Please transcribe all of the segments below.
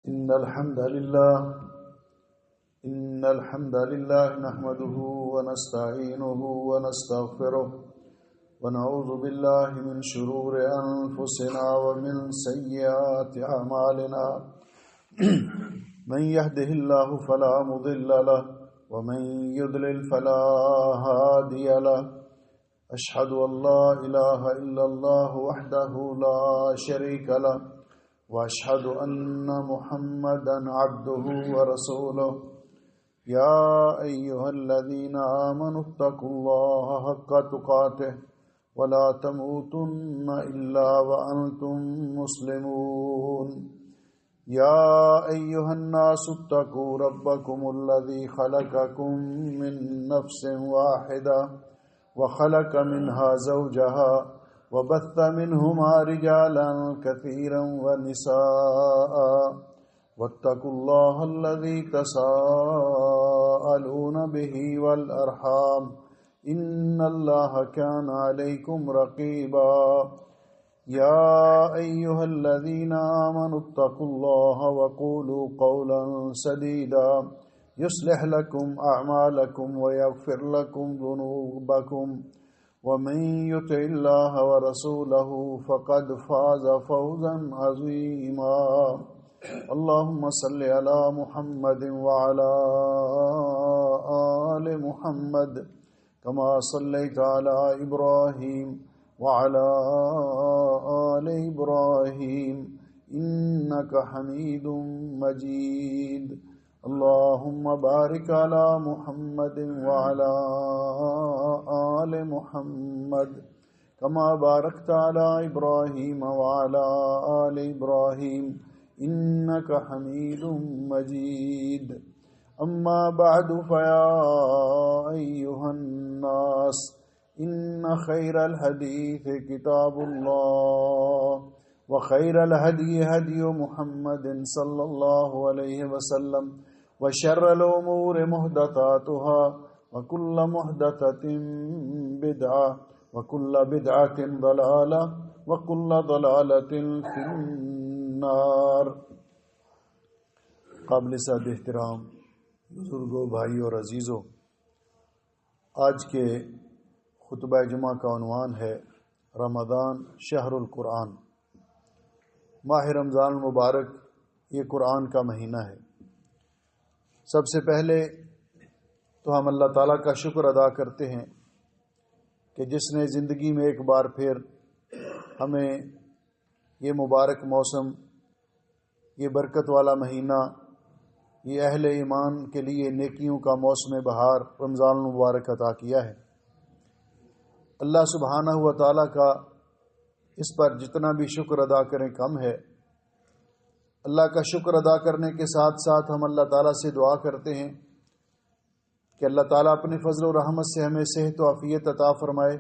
إن الحمد لله نحمده ونستعينه ونستغفره ونعوذ بالله من شرور أنفسنا ومن سيئات أعمالنا من يهده الله فلا مضل له ومن يضلل فلا هادي له أشهد أن لا إله إلا الله وحده لا شريك له وأشهد أن محمدا عبده ورسوله يا أيها الذين آمنوا اتقوا الله حق تقاته ولا تموتن إلا وأنتم مسلمون يا أيها الناس اتقوا ربكم الذي خلقكم من نفس واحدة وخلق منها زوجها وبث منهما رجالا كثيرا ونساء واتقوا الله الذي تساءلون به والأرحام إن الله كان عليكم رقيبا يا أيها الذين آمنوا اتقوا الله وقولوا قولا سديدا يصلح لكم أعمالكم ويغفر لكم ذنوبكم ومن يطع الله ورسوله فقد فاز فوزا عظيما اللهم صل على محمد وعلى آل محمد كما صليت على إبراهيم وعلى آل إبراهيم إنك حميد مجيد اللهم بارك على محمد وعلى آل محمد كما باركت على إبراهيم وعلى آل إبراهيم إنك حميد مجيد أما بعد فيا أيها الناس إن خير الحديث كتاب الله وخير الهدي هدي محمد صلى الله عليه وسلم وشر الأمور محدثاتها وكل محدثة بدعة وكل بدعة ضلالة وكل ضلالة في النار۔ قابل صد احترام بزرگوں، بھائیوں اور عزیزوں، آج کے خطبہ جمعہ کا عنوان ہے رمضان شہر القرآن۔ ماہ رمضان المبارک یہ قرآن کا مہینہ ہے۔ سب سے پہلے تو ہم اللہ تعالیٰ کا شکر ادا کرتے ہیں کہ جس نے زندگی میں ایک بار پھر ہمیں یہ مبارک موسم، یہ برکت والا مہینہ، یہ اہل ایمان کے لیے نیکیوں کا موسم بہار رمضان المبارک عطا کیا ہے۔ اللہ سبحانہ و تعالیٰ کا اس پر جتنا بھی شکر ادا کریں کم ہے۔ اللہ کا شکر ادا کرنے کے ساتھ ساتھ ہم اللہ تعالیٰ سے دعا کرتے ہیں کہ اللہ تعالیٰ اپنے فضل و رحمت سے ہمیں صحت و عافیت عطا فرمائے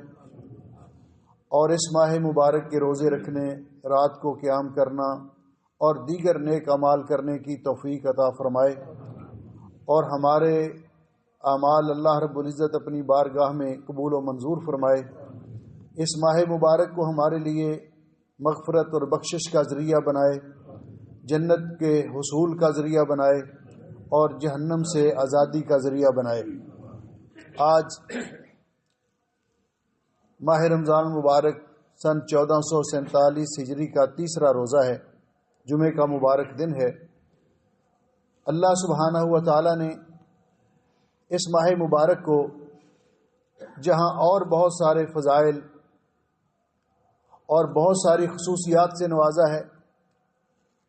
اور اس ماہ مبارک کے روزے رکھنے، رات کو قیام کرنا اور دیگر نیک اعمال کرنے کی توفیق عطا فرمائے، اور ہمارے اعمال اللہ رب العزت اپنی بارگاہ میں قبول و منظور فرمائے۔ اس ماہ مبارک کو ہمارے لیے مغفرت اور بخشش کا ذریعہ بنائے، جنت کے حصول کا ذریعہ بنائے اور جہنم سے آزادی کا ذریعہ بنائے۔ آج ماہ رمضان مبارک سن 1447 ہجری کا تیسرا روزہ ہے، جمعہ کا مبارک دن ہے۔ اللہ سبحانہ و تعالیٰ نے اس ماہ مبارک کو جہاں اور بہت سارے فضائل اور بہت ساری خصوصیات سے نوازا ہے،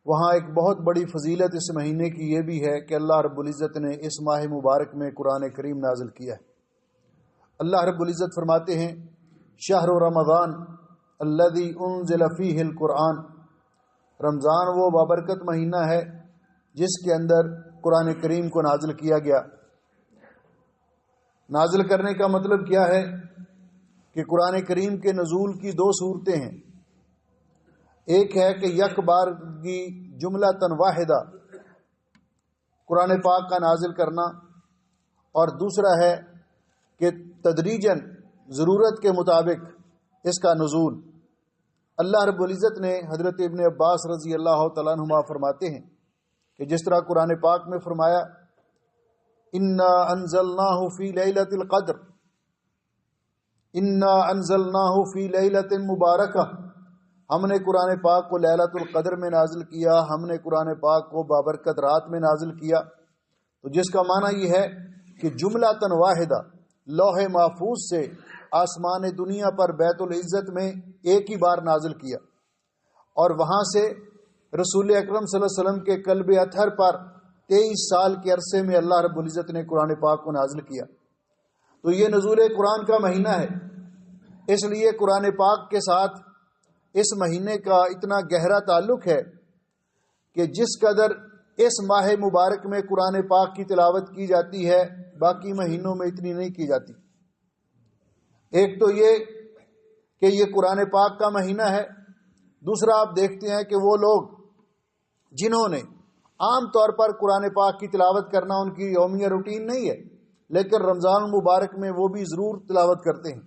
وہاں ایک بہت بڑی فضیلت اس مہینے کی یہ بھی ہے کہ اللہ رب العزت نے اس ماہ مبارک میں قرآن کریم نازل کیا ہے۔ اللہ رب العزت فرماتے ہیں شہر رمضان الذی انزل فیہ القرآن، رمضان وہ بابرکت مہینہ ہے جس کے اندر قرآن کریم کو نازل کیا گیا۔ نازل کرنے کا مطلب کیا ہے کہ قرآن کریم کے نزول کی دو صورتیں ہیں۔ ایک ہے کہ یک بار کی جملۃ واحدہ قرآن پاک کا نازل کرنا، اور دوسرا ہے کہ تدریجاً ضرورت کے مطابق اس کا نزول۔ اللہ رب العزت نے حضرت ابن عباس رضی اللہ تعالیٰ عنہما فرماتے ہیں کہ جس طرح قرآن پاک میں فرمایا انا انزلناہ فی لیلۃ القدر، انا انزلناہ فی لیلۃ مبارکہ، ہم نے قرآن پاک کو لیلۃ القدر میں نازل کیا، ہم نے قرآن پاک کو بابرکت رات میں نازل کیا۔ تو جس کا معنی یہ ہے کہ جملۃ واحدہ لوح محفوظ سے آسمان دنیا پر بیت العزت میں ایک ہی بار نازل کیا، اور وہاں سے رسول اکرم صلی اللہ علیہ وسلم کے قلب اطہر پر 23 سال کے عرصے میں اللہ رب العزت نے قرآن پاک کو نازل کیا۔ تو یہ نزول قرآن کا مہینہ ہے، اس لیے قرآن پاک کے ساتھ اس مہینے کا اتنا گہرا تعلق ہے کہ جس قدر اس ماہ مبارک میں قرآن پاک کی تلاوت کی جاتی ہے باقی مہینوں میں اتنی نہیں کی جاتی۔ ایک تو یہ کہ یہ قرآن پاک کا مہینہ ہے، دوسرا آپ دیکھتے ہیں کہ وہ لوگ جنہوں نے عام طور پر قرآن پاک کی تلاوت کرنا ان کی یومیہ روٹین نہیں ہے، لیکن رمضان المبارک میں وہ بھی ضرور تلاوت کرتے ہیں۔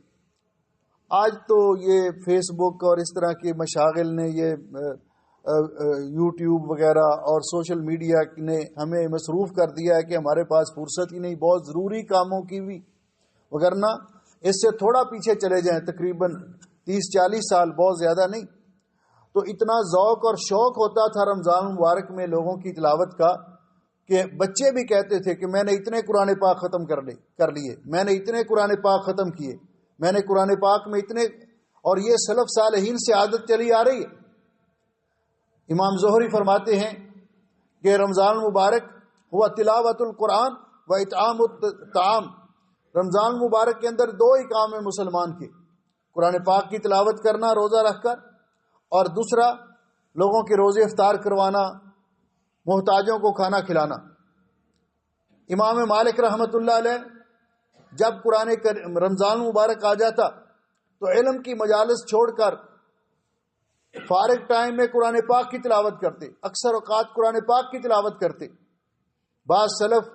آج تو یہ فیس بک اور اس طرح کے مشاغل نے، یہ یوٹیوب وغیرہ اور سوشل میڈیا نے ہمیں مصروف کر دیا ہے کہ ہمارے پاس فرصت ہی نہیں، بہت ضروری کاموں کی بھی، وگرنہ اس سے تھوڑا پیچھے چلے جائیں تقریباً 30-40 سال، بہت زیادہ نہیں، تو اتنا ذوق اور شوق ہوتا تھا رمضان مبارک میں لوگوں کی تلاوت کا کہ بچے بھی کہتے تھے کہ میں نے اتنے قرآن پاک ختم کر لیے، میں نے اتنے قرآن پاک ختم کیے، میں نے قرآن پاک میں اتنے، اور یہ سلف صالحین سے عادت چلی آ رہی ہے۔ امام زہری فرماتے ہیں کہ رمضان مبارک ہوا تلاوت القرآن و اطعام الطعام، رمضان مبارک کے اندر 2 ہی کام ہیں مسلمان کے، قرآن پاک کی تلاوت کرنا روزہ رکھ کر، اور دوسرا لوگوں کے روزے افطار کروانا، محتاجوں کو کھانا کھلانا۔ امام مالک رحمۃ اللہ علیہ جب رمضان مبارک آ جاتا تو علم کی مجالس چھوڑ کر فارغ ٹائم میں قرآن پاک کی تلاوت کرتے، اکثر اوقات قرآن پاک کی تلاوت کرتے۔ بعض سلف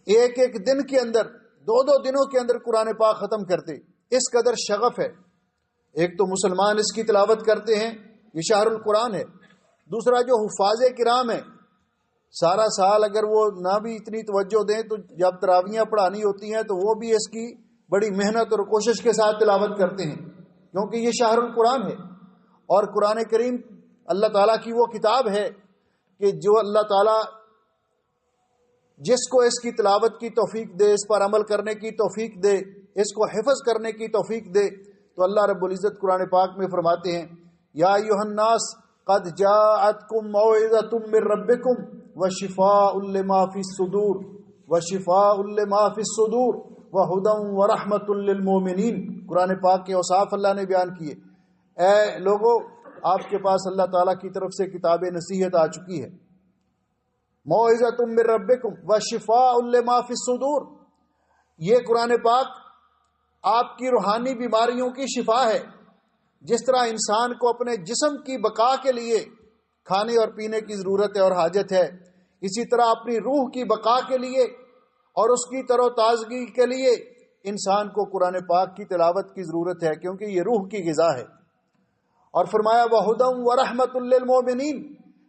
ایک دن کے اندر، 2 دنوں کے اندر قرآن پاک ختم کرتے، اس قدر شغف ہے۔ ایک تو مسلمان اس کی تلاوت کرتے ہیں، یہ شہر القرآن ہے، دوسرا جو حفاظ کرام ہیں سارا سال اگر وہ نہ بھی اتنی توجہ دیں تو جب تراویحیں پڑھانی ہوتی ہیں تو وہ بھی اس کی بڑی محنت اور کوشش کے ساتھ تلاوت کرتے ہیں، کیونکہ یہ شہر القرآن ہے۔ اور قرآن کریم اللہ تعالیٰ کی وہ کتاب ہے کہ جو اللہ تعالیٰ جس کو اس کی تلاوت کی توفیق دے، اس پر عمل کرنے کی توفیق دے، اس کو حفظ کرنے کی توفیق دے، تو اللہ رب العزت قرآن پاک میں فرماتے ہیں یا ایھا الناس قد جاءتکم موعظۃ من ربکم وشفاء لما فی الصدور وشفاء لما فی الصدور وہدی ورحمۃ للمؤمنین۔ قرآن پاک کے اوصاف اللہ نے بیان کیے۔ اے لوگو، آپ کے پاس اللہ تعالیٰ کی طرف سے کتاب نصیحت آ چکی ہے، موعظۃ من ربکم وشفاء لما فی الصدور، یہ قرآن پاک آپ کی روحانی بیماریوں کی شفا ہے۔ جس طرح انسان کو اپنے جسم کی بقا کے لیے کھانے اور پینے کی ضرورت ہے اور حاجت ہے، اسی طرح اپنی روح کی بقا کے لیے اور اس کی تر و تازگی کے لیے انسان کو قرآن پاک کی تلاوت کی ضرورت ہے، کیونکہ یہ روح کی غذا ہے۔ اور فرمایا وَهُدًى وَرَحْمَةٌ لِّلْمُؤْمِنِينَ،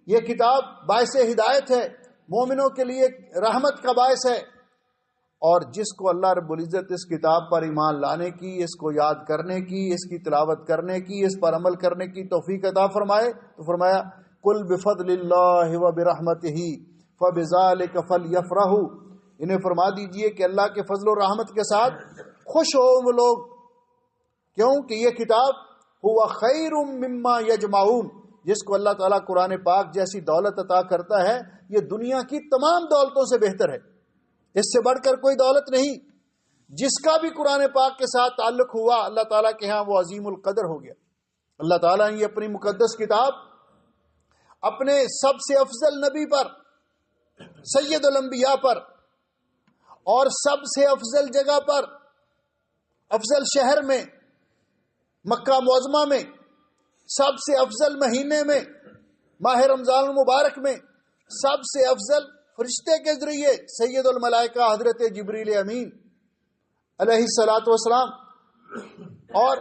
یہ کتاب باعث ہدایت ہے، مومنوں کے لیے رحمت کا باعث ہے۔ اور جس کو اللہ رب العزت اس کتاب پر ایمان لانے کی، اس کو یاد کرنے کی، اس کی تلاوت کرنے کی، اس پر عمل کرنے کی توفیق عطا فرمائے، تو فرمایا قُلْ بِفَضْلِ اللَّهِ وَبِرَحْمَتِهِ فَبِذَلِكَ فَلْيَفْرَحُوا، انہیں فرما دیجئے کہ اللہ کے فضل و رحمت کے ساتھ خوش ہو وہ لوگ، کیوں کہ یہ کتاب ہوا خیر مما یجمعون، جس کو اللہ تعالیٰ قرآن پاک جیسی دولت عطا کرتا ہے یہ دنیا کی تمام دولتوں سے بہتر ہے، اس سے بڑھ کر کوئی دولت نہیں۔ جس کا بھی قرآن پاک کے ساتھ تعلق ہوا اللہ تعالیٰ کے ہاں وہ عظیم القدر ہو گیا۔ اللہ تعالیٰ نے یہ اپنی مقدس کتاب اپنے سب سے افضل نبی پر، سید الانبیاء پر، اور سب سے افضل جگہ پر، افضل شہر میں، مکہ معظمہ میں، سب سے افضل مہینے میں، ماہ رمضان المبارک میں، سب سے افضل فرشتے کے ذریعے سید الملائکہ حضرت جبریل امین علیہ الصلاۃ والسلام، اور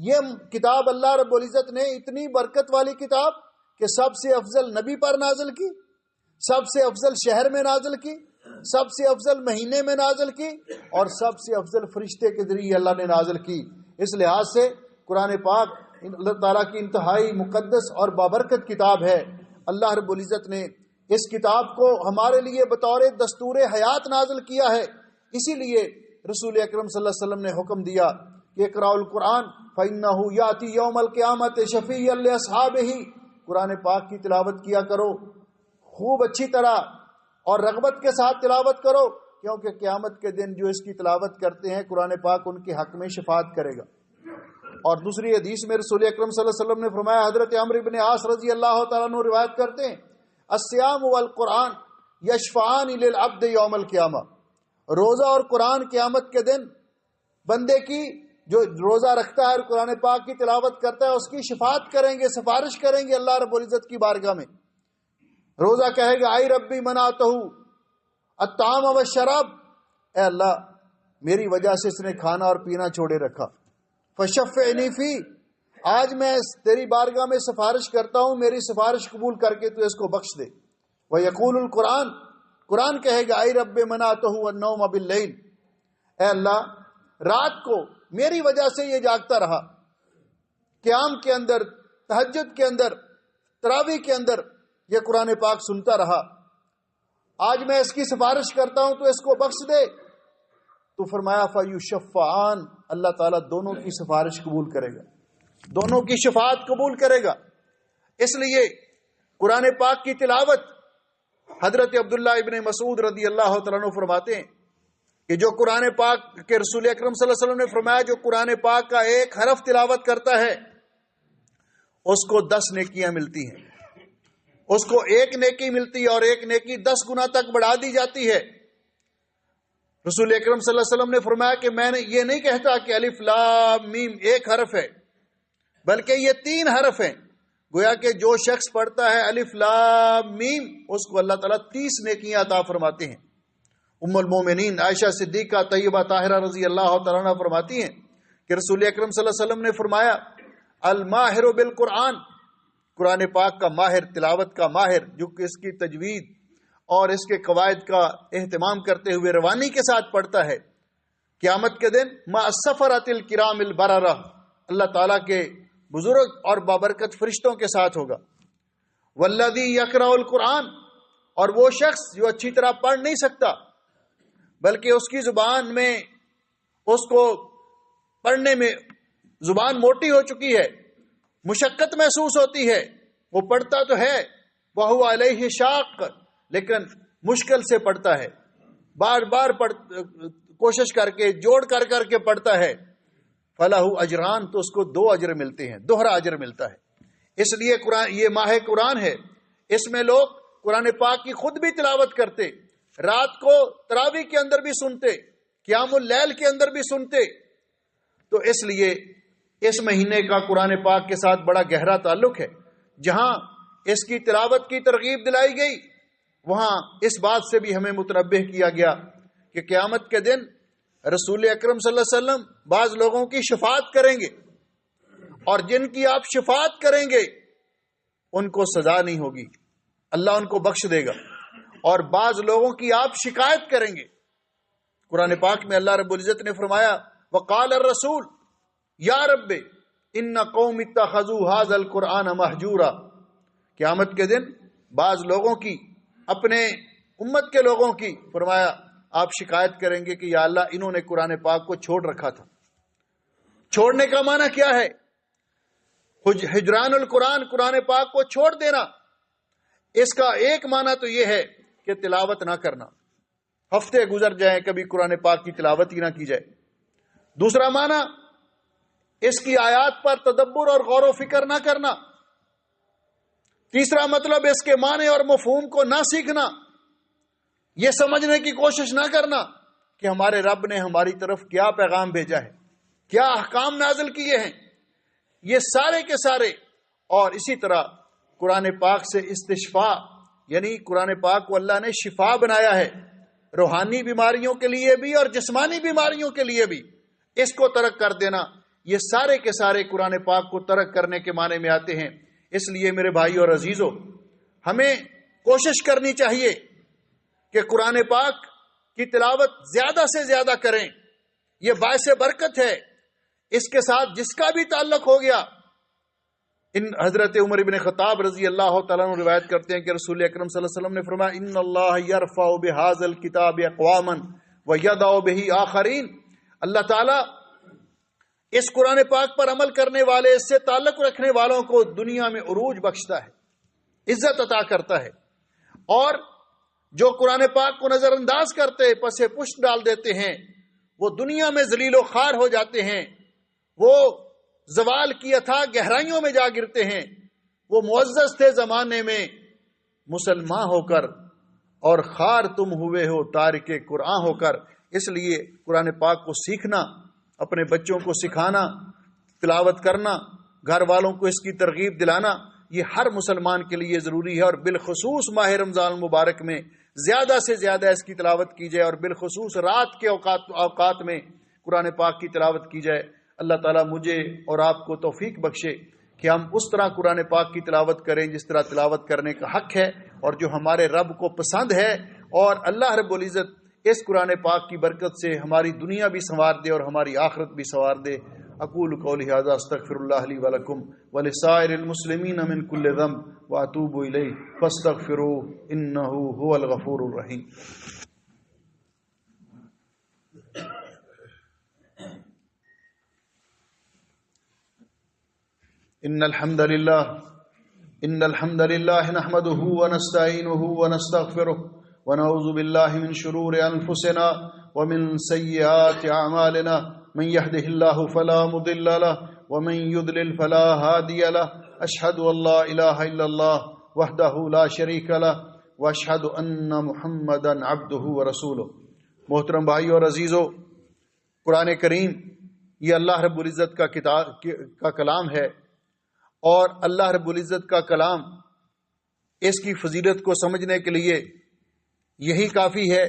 یہ کتاب اللہ رب العزت نے اتنی برکت والی کتاب کہ سب سے افضل نبی پر نازل کی، سب سے افضل شہر میں نازل کی، سب سے افضل مہینے میں نازل کی، اور سب سے افضل فرشتے کے ذریعے اللہ نے نازل کی۔ اس لحاظ سے قرآن پاک اللہ تعالیٰ کی انتہائی مقدس اور بابرکت کتاب ہے۔ اللہ رب العزت نے اس کتاب کو ہمارے لیے بطور دستور حیات نازل کیا ہے۔ اسی لیے رسول اکرم صلی اللہ علیہ وسلم نے حکم دیا کہ اقرأوا القرآن فإنہ یأتی یوم القیامۃ شفیعا لأصحابہ، قرآن پاک کی تلاوت کیا کرو، خوب اچھی طرح اور رغبت کے ساتھ تلاوت کرو، کیونکہ قیامت کے دن جو اس کی تلاوت کرتے ہیں قرآن پاک ان کے حق میں شفاعت کرے گا۔ اور دوسری حدیث میں رسول اکرم صلی اللہ علیہ وسلم نے فرمایا، حضرت عمرو بن عاص رضی اللہ تعالیٰ عنہ روایت کرتے ہیں، الصیام والقرآن یشفعان للعبد یوم القیامہ، روزہ اور قرآن قیامت کے دن بندے کی جو روزہ رکھتا ہے اور قرآن پاک کی تلاوت کرتا ہے اس کی شفاعت کریں گے، سفارش کریں گے اللہ رب العزت کی بارگاہ میں۔ روزہ کہے گا، آئی ربی منعتہ الطعام والشراب، اے اللہ میری وجہ سے اس نے کھانا اور پینا چھوڑے رکھا، فشفعنی فی، آج میں تیری بارگاہ میں سفارش کرتا ہوں، میری سفارش قبول کر کے تو اس کو بخش دے۔ ویقول القرآن، قرآن کہے گا، آئی رب منعتہ النوم باللیل، اے اللہ رات کو میری وجہ سے یہ جاگتا رہا، قیام کے اندر، تہجد کے اندر، تراویح کے اندر یہ قرآن پاک سنتا رہا، آج میں اس کی سفارش کرتا ہوں تو اس کو بخش دے۔ تو فرمایا فیشفعان، اللہ تعالیٰ دونوں کی سفارش قبول کرے گا، دونوں کی شفاعت قبول کرے گا۔ اس لیے قرآن پاک کی تلاوت، حضرت عبداللہ ابن مسعود رضی اللہ تعالیٰ عنہ فرماتے ہیں کہ جو قرآن پاک کے رسول اکرم صلی اللہ علیہ وسلم نے فرمایا، جو قرآن پاک کا ایک حرف تلاوت کرتا ہے اس کو 10 نیکیاں ملتی ہیں، اس کو ایک نیکی ملتی ہے اور ایک نیکی 10 گنا تک بڑھا دی جاتی ہے۔ رسول اکرم صلی اللہ علیہ وسلم نے فرمایا کہ میں نے یہ نہیں کہتا کہ الف لام میم ایک حرف ہے، بلکہ یہ 3 حرف ہیں، گویا کہ جو شخص پڑھتا ہے الف لام میم اس کو اللہ تعالیٰ 30 نیکیاں عطا فرماتے ہیں۔ ام المومنین عائشہ صدیقہ طیبہ طاہرہ رضی اللہ تعالیٰ عنہ فرماتی ہیں کہ رسول اکرم صلی اللہ علیہ وسلم نے فرمایا، الماہر بالقرآن، قرآن پاک کا ماہر، تلاوت کا ماہر، جو کہ اس کی تجوید اور اس کے قواعد کا اہتمام کرتے ہوئے روانی کے ساتھ پڑھتا ہے، قیامت کے دن مع السفرۃ الکرام البررہ، اللہ تعالیٰ کے بزرگ اور بابرکت فرشتوں کے ساتھ ہوگا۔ والذی یقرأ القرآن، اور وہ شخص جو اچھی طرح پڑھ نہیں سکتا بلکہ اس کی زبان میں اس کو پڑھنے میں زبان موٹی ہو چکی ہے، مشقت محسوس ہوتی ہے، وہ پڑھتا تو ہے وَهُوَ عَلَيْهِ شَاقٌ، لیکن مشکل سے پڑھتا ہے، بار بار کوشش کر کے جوڑ کر کے پڑھتا ہے، فَلَهُ أَجْرَانِ، تو اس کو 2 اجر ملتے ہیں، دوہرا اجر ملتا ہے۔ اس لیے قرآن، یہ ماہ قرآن ہے، اس میں لوگ قرآن پاک کی خود بھی تلاوت کرتے، رات کو تراویح کے اندر بھی سنتے، قیام اللیل کے اندر بھی سنتے۔ تو اس لیے اس مہینے کا قرآن پاک کے ساتھ بڑا گہرا تعلق ہے۔ جہاں اس کی تلاوت کی ترغیب دلائی گئی، وہاں اس بات سے بھی ہمیں متنبہ کیا گیا کہ قیامت کے دن رسول اکرم صلی اللہ علیہ وسلم بعض لوگوں کی شفاعت کریں گے، اور جن کی آپ شفاعت کریں گے ان کو سزا نہیں ہوگی، اللہ ان کو بخش دے گا، اور بعض لوگوں کی آپ شکایت کریں گے۔ قرآن پاک میں اللہ رب العزت نے فرمایا، وقال الرسول یا رب ان قوم اتخذوا هذا القرآن مہجورا، قیامت کے دن بعض لوگوں کی، اپنے امت کے لوگوں کی، فرمایا آپ شکایت کریں گے کہ یا اللہ انہوں نے قرآن پاک کو چھوڑ رکھا تھا۔ چھوڑنے کا معنی کیا ہے؟ ہجران القرآن، قرآن پاک کو چھوڑ دینا، اس کا ایک معنی تو یہ ہے کہ تلاوت نہ کرنا، ہفتے گزر جائیں کبھی قرآن پاک کی تلاوت ہی نہ کی جائے۔ دوسرا معنی اس کی آیات پر تدبر اور غور و فکر نہ کرنا۔ تیسرا مطلب اس کے معنی اور مفہوم کو نہ سیکھنا، یہ سمجھنے کی کوشش نہ کرنا کہ ہمارے رب نے ہماری طرف کیا پیغام بھیجا ہے، کیا احکام نازل کیے ہیں، یہ سارے کے سارے۔ اور اسی طرح قرآن پاک سے استشفاء، یعنی قرآن پاک کو اللہ نے شفا بنایا ہے، روحانی بیماریوں کے لیے بھی اور جسمانی بیماریوں کے لیے بھی، اس کو ترک کر دینا، یہ سارے کے سارے قرآن پاک کو ترک کرنے کے معنی میں آتے ہیں۔ اس لیے میرے بھائی اور عزیزو، ہمیں کوشش کرنی چاہیے کہ قرآن پاک کی تلاوت زیادہ سے زیادہ کریں. یہ باعث برکت ہے. اس کے ساتھ جس کا بھی تعلق ہو گیا، حضرت عمر بن خطاب رضی اللہ تعالیٰ عنہ روایت کرتے ہیں کہ رسول اکرم صلی اللہ علیہ وسلم نے فرمایا ان اللہ یرفع بہذا الکتاب اقواما ویضع بہ آخرین. اللہ تعالیٰ اس قرآن پاک پر عمل کرنے والے، اس سے تعلق رکھنے والوں کو دنیا میں عروج بخشتا ہے، عزت عطا کرتا ہے، اور جو قرآن پاک کو نظر انداز کرتے پس پشت ڈال دیتے ہیں وہ دنیا میں ذلیل و خوار ہو جاتے ہیں، وہ زوال کی اتھاہ گہرائیوں میں جا گرتے ہیں. وہ معزز تھے زمانے میں مسلمان ہو کر، اور خوار تم ہوئے ہو تارک قرآن ہو کر. اس لیے قرآن پاک کو سیکھنا، اپنے بچوں کو سکھانا، تلاوت کرنا، گھر والوں کو اس کی ترغیب دلانا، یہ ہر مسلمان کے لیے ضروری ہے. اور بالخصوص ماہ رمضان المبارک میں زیادہ سے زیادہ اس کی تلاوت کی جائے، اور بالخصوص رات کے اوقات میں قرآن پاک کی تلاوت کی جائے. اللہ تعالیٰ مجھے اور آپ کو توفیق بخشے کہ ہم اس طرح قرآن پاک کی تلاوت کریں جس طرح تلاوت کرنے کا حق ہے، اور جو ہمارے رب کو پسند ہے. اور اللہ رب العزت اس قرآن پاک کی برکت سے ہماری دنیا بھی سنوار دے اور ہماری آخرت بھی سنوار دے. اقول قولی ھذا استغفر اللہ لی ولکم ولسائر المسلمین من کل ذنب واتوب الیہ فاستغفروہ انہ ھو الغفور الرحیم. ان الحمد لله نحمده ونستعينه ونستغفره ونعوذ بالله من شرور انفسنا ومن سيئات اعمالنا من يهده الله فلا مضل له ومن يضلل فلا هادي له اشهد ان لا اله الا الله وحده لا شريك له واشهد ان محمدا عبده ورسوله. محترم بھائیو اور عزیزو، قرآن کریم یہ اللہ رب العزت کا کلام ہے، اور اللہ رب العزت کا کلام اس کی فضیلت کو سمجھنے کے لیے یہی کافی ہے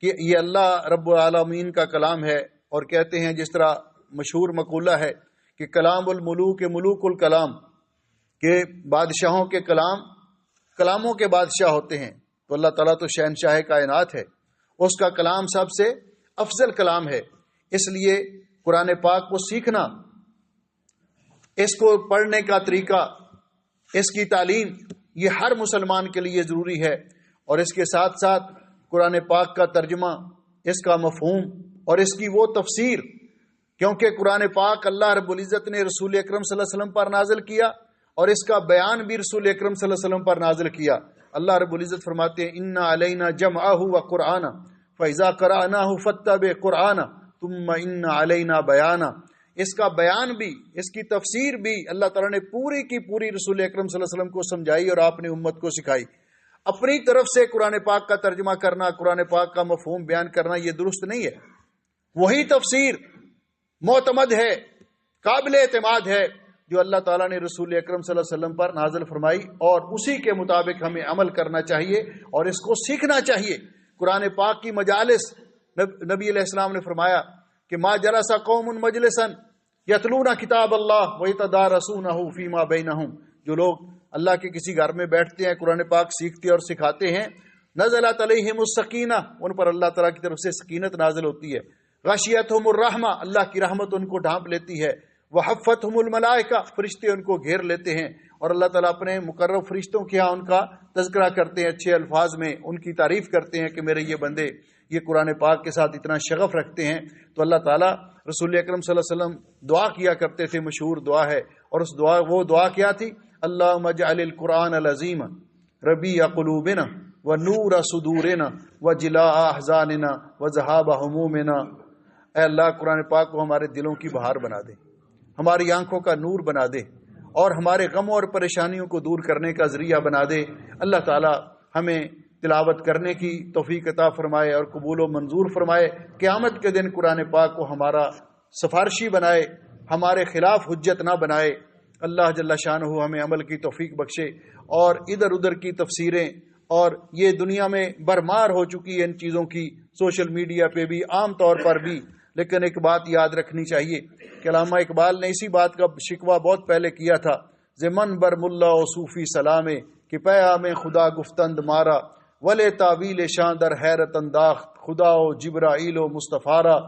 کہ یہ اللہ رب العالمین کا کلام ہے. اور کہتے ہیں جس طرح مشہور مقولہ ہے کہ کلام الملوک ملوک الکلام، کہ بادشاہوں کے کلام کلاموں کے بادشاہ ہوتے ہیں. تو اللہ تعالیٰ تو شہنشاہ کائنات ہے، اس کا کلام سب سے افضل کلام ہے. اس لیے قرآن پاک کو سیکھنا، اس کو پڑھنے کا طریقہ، اس کی تعلیم، یہ ہر مسلمان کے لیے ضروری ہے. اور اس کے ساتھ ساتھ قرآن پاک کا ترجمہ، اس کا مفہوم اور اس کی وہ تفسیر، کیونکہ قرآن پاک اللہ رب العزت نے رسول اکرم صلی اللہ علیہ وسلم پر نازل کیا، اور اس کا بیان بھی رسول اکرم صلی اللہ علیہ وسلم پر نازل کیا. اللہ رب العزت فرماتے ہیں اِنَّا عَلَيْنَا جَمْعَهُ وَقُرْآنَهُ فَإِذَا قَرَأْنَاهُ فَاتَّبِعْ قُرْآنَهُ ثُمَّ إِنَّ عَلَيْنَا بَيَانَهُ. اس کا بیان بھی، اس کی تفسیر بھی اللہ تعالیٰ نے پوری کی پوری رسول اکرم صلی اللہ علیہ وسلم کو سمجھائی اور آپ نے امت کو سکھائی. اپنی طرف سے قرآن پاک کا ترجمہ کرنا، قرآن پاک کا مفہوم بیان کرنا، یہ درست نہیں ہے. وہی تفسیر معتمد ہے، قابل اعتماد ہے جو اللہ تعالیٰ نے رسول اکرم صلی اللہ علیہ وسلم پر نازل فرمائی، اور اسی کے مطابق ہمیں عمل کرنا چاہیے اور اس کو سیکھنا چاہیے. قرآن پاک کی مجالس، نبی علیہ السلام نے فرمایا کہ ما جلس قوم مجلسا یتلون کتاب اللہ ویتدارسونہ فیما بینہم. جو لوگ اللہ کے کسی گھر میں بیٹھتے ہیں، قرآن پاک سیکھتے اور سکھاتے ہیں، نزلت علیہم السکینہ، ان پر اللہ تعالیٰ کی طرف سے سکینت نازل ہوتی ہے. غشیتہم الرحمہ، اللہ کی رحمت ان کو ڈھانپ لیتی ہے. وحفتہم الملائکہ، فرشتے ان کو گھیر لیتے ہیں، اور اللہ تعالیٰ اپنے مقرب فرشتوں کے ہاں ان کا تذکرہ کرتے ہیں، اچھے الفاظ میں ان کی تعریف کرتے ہیں کہ میرے یہ بندے یہ قرآن پاک کے ساتھ اتنا شغف رکھتے ہیں. تو اللہ تعالیٰ رسول اکرم صلی اللہ علیہ وسلم دعا کیا کرتے تھے، مشہور دعا ہے، اور وہ دعا کیا تھی؟ اللہم اجعل القرآن العظیم ربیع قلوبنا ونور صدورنا وجلاء احزاننا وذہاب ہمومنا. اے اللہ، قرآن پاک کو ہمارے دلوں کی بہار بنا دے، ہماری آنکھوں کا نور بنا دے، اور ہمارے غموں اور پریشانیوں کو دور کرنے کا ذریعہ بنا دے. اللہ تعالیٰ ہمیں تلاوت کرنے کی توفیق عطا فرمائے اور قبول و منظور فرمائے. قیامت کے دن قرآن پاک کو ہمارا سفارشی بنائے، ہمارے خلاف حجت نہ بنائے. اللہ جل شانہ ہمیں عمل کی توفیق بخشے، اور ادھر ادھر کی تفسیریں، اور یہ دنیا میں برمار ہو چکی ہے ان چیزوں کی، سوشل میڈیا پہ بھی، عام طور پر بھی. لیکن ایک بات یاد رکھنی چاہیے کہ علامہ اقبال نے اسی بات کا شکوہ بہت پہلے کیا تھا، زمن بر ملا و صوفی سلامے کہ پیام خدا گفتند مارا، ولے تعویل شان در حیرت انداخت خدا و جبرائیل و مصطفیٰ،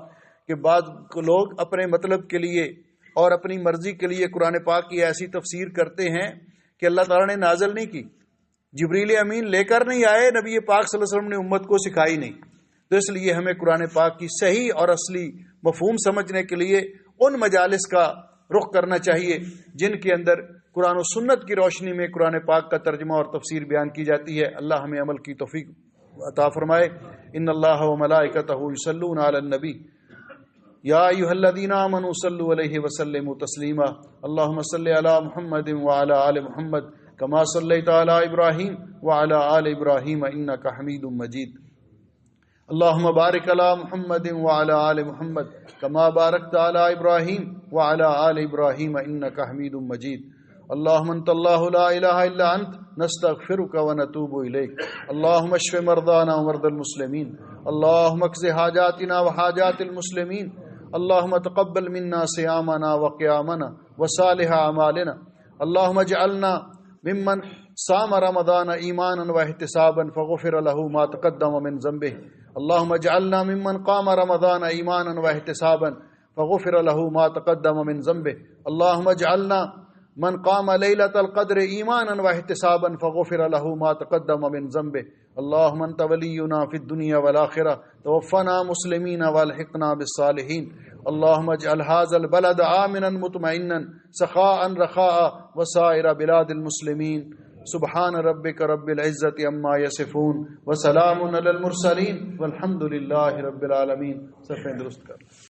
کہ بعض لوگ اپنے مطلب کے لیے اور اپنی مرضی کے لیے قرآن پاک کی ایسی تفسیر کرتے ہیں کہ اللہ تعالیٰ نے نازل نہیں کی، جبریل امین لے کر نہیں آئے، نبی پاک صلی اللہ علیہ وسلم نے امت کو سکھائی نہیں۔ تو اس لیے ہمیں قرآن پاک کی صحیح اور اصلی مفہوم سمجھنے کے لیے ان مجالس کا رخ کرنا چاہیے جن کے اندر قرآن و سنت کی روشنی میں قرآن پاک کا ترجمہ اور تفسیر بیان کی جاتی ہے۔ اللہ ہمیں عمل کی توفیق عطا فرمائے۔ ان اللہ و ملائکتہ یصلون علی النبی یا ایھا الذین آمنوا صلوا علیہ وسلموا تسلیما اللهم صل علی محمد وعلی آل محمد کما صلیت علی ابراہیم وعلی آل ابراہیم انک حمید مجید اللهم بارک علی محمد وعلی آل محمد کما بارکت علی ابراہیم وعلی آل ابراہیم انک حمید مجید اللهم انت اللہ لا الہ الا انت نستغفرک ونتوب الیک اللهم اشف مرضانا ومرضى المسلمین اللهم اقض حاجاتنا وحاجات المسلمین اللهم تقبل منا صيامنا وقيامنا وصالح اعمالنا اللهم اجعلنا ممن صام رمضان ایمانا واحتسابا فغفر له ما تقدم من ذنبه اللهم اجعلنا ممن قام رمضان ایمانا واحتسابا فغفر له ما تقدم من ذنبه اللهم اجعلنا من قام ليلة القدر ایمانا واحتسابا فغفر له ما تقدم من ذنبه اللهم انت ولينا في الدنيا والآخرة توفنا مسلمين والحقنا بالصالحين اللهم اجعل هذا البلد آمنا مطمئنا سخاء رخاء وسائر بلاد المسلمين سبحان ربك رب العزة عما يصفون وسلام على المرسلين والحمد لله رب العالمين۔ صفحہ درست کر